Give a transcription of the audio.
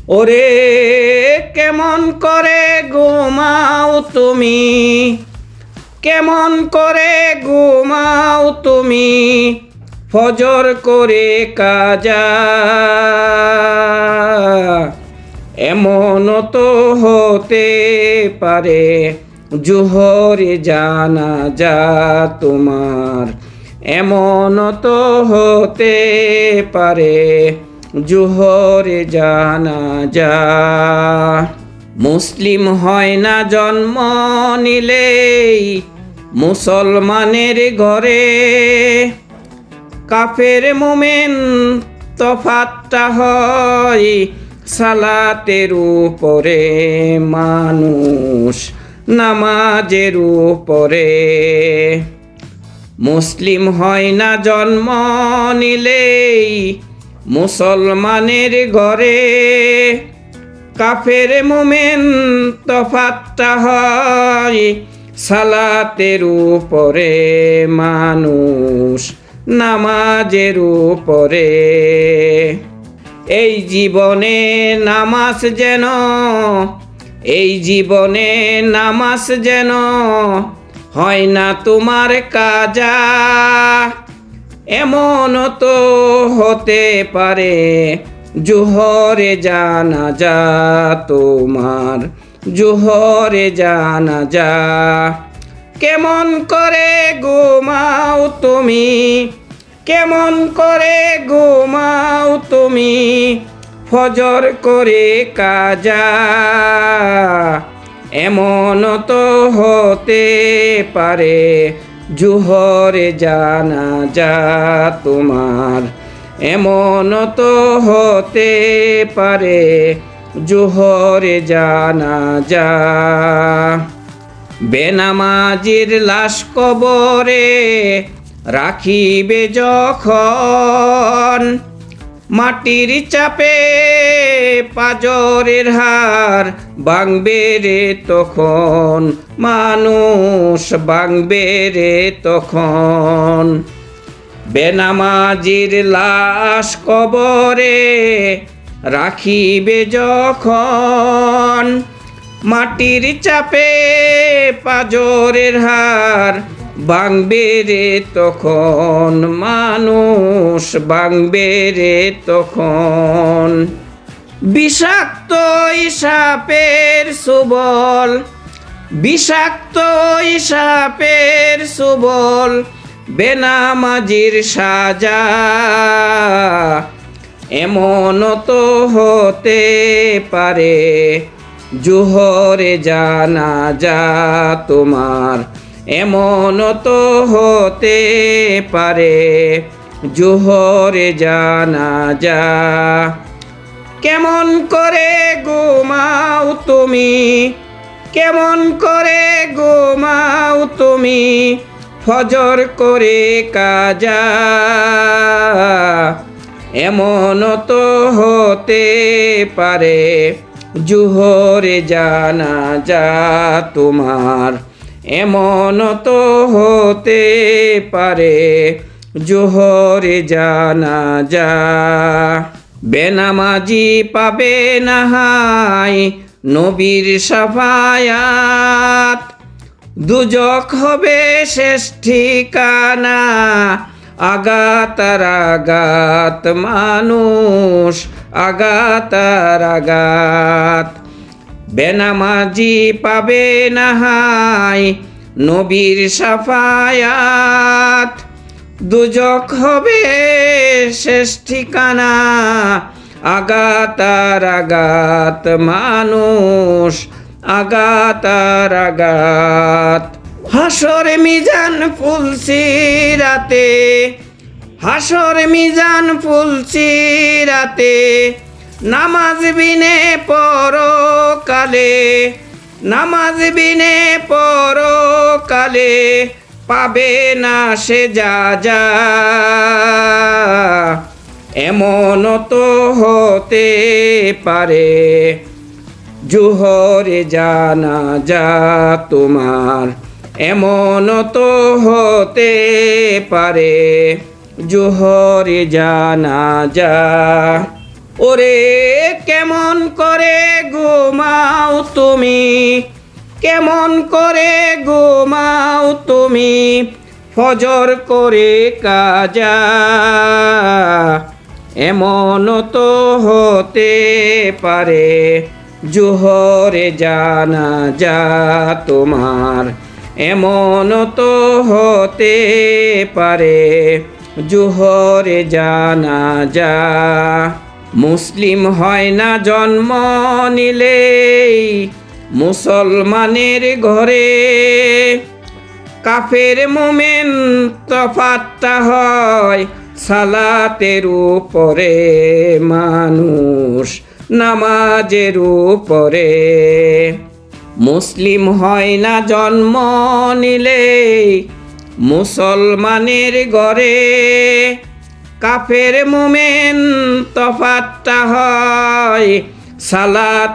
ওরে কেমন করে ঘুমাও তুমি, কেমন করে ঘুমাও তুমি, ফজর করে কাজা। এমন তো হতে পারে জোহরে জানাজা তোমার, এমন তো হতে পারে জোহরে জানাজা। মুসলিম হয় না জন্ম নিলেই মুসলমানের ঘরে, কাফের মুমিন তফাতটা হয় সালাতের উপরে, মানুষ নামাজের উপরে। মুসলিম হয় না জন্ম নিলেই মুসলমানের ঘরে, কাফের মুমিন তফাতটা হয় সালাতের উপরে, মানুষ নামাজের উপরে। এই জীবনে নামাজ যেন, এই জীবনে নামাজ যেন হয় না তোমার কাজা। এমন তো হতে পারে জোহরে জানাজা তোমার, জোহরে জানাজা। কেমন করে ঘুমাও তুমি, কেমন করে ঘুমাও তুমি, ফজর করে কাজা। এমন তো হতে পারে জোহরে জানাজা তোমার, এমন তো হতে পারে জোহরে জানাজা। বেনামাজির লাশ কবরে রাখিবে যখন, মাটির চাপে পাজরের হাড় ভাঙবে রে তখন, মানুষ ভাঙবে রে তখন। বেনামাজির লাশ কবরে রাখিবে যখন, মাটির চাপে পাজরের হাড় ভাঙবে রে তখন, মানুষ ভাঙবে রে তখন। বিষাক্ত সাপের সুবল, বিষাক্ত সাপের সুবল, বেনামাজির সাজা। এমন তো হতে পারে জোহরে জানাজা তোমার, এমন তো হতে পারে জোহরে জানাজা। কেমন করে ঘুমাও তুমি, কেমন করে ঘুমাও তুমি, ফজর করে কাজা। এমন তো হতে পারে জোহরে জানাজা তোমার, এমন তো হতে পারে জোহরে জানাজা। বেনামাজি পাবে না হাই নবীর শাফায়াত, দুজক হবে শেষ ঠিকানা, আগাতার আগাত মানুষ আগাতার আগাত। বেনামাজি পাবে না হাই নবীর শাফায়াত, দুজক হবে শেষ ঠিকানা, আগাতার আগাত মানুষ আগাতার আগাত। হাসর মিজান ফুলসিরাতে, হাসর মিজান ফুলসিরাতে, নামাজ বিনে পরকালে, নামাজ বিনে পরকালে, পাবে না সে যা। এমন তো হতে পারে জোহরে জানাজা তোমার, এমন তো হতে পারে জোহরে জানাজা। ওরে কেমন করে ঘুমাও তুমি, কেমন করে ঘুমাও তুমি, ফজর করে কাজা। এমন তো হতে পারে জোহরে জানাজা তোমার, এমন তো হতে পারে জোহরে জানাজা। মুসলিম হয় না জন্ম নিলেই মুসলমানের ঘরে, কাফের মুমিন তফাতটা হয় সালাতের উপরে, মানুষ নামাজের উপরে। মুসলিম হয় না জন্ম নিলেই মুসলমানের ঘরে, কাফের মুমিন তফাতটা হয় সালাত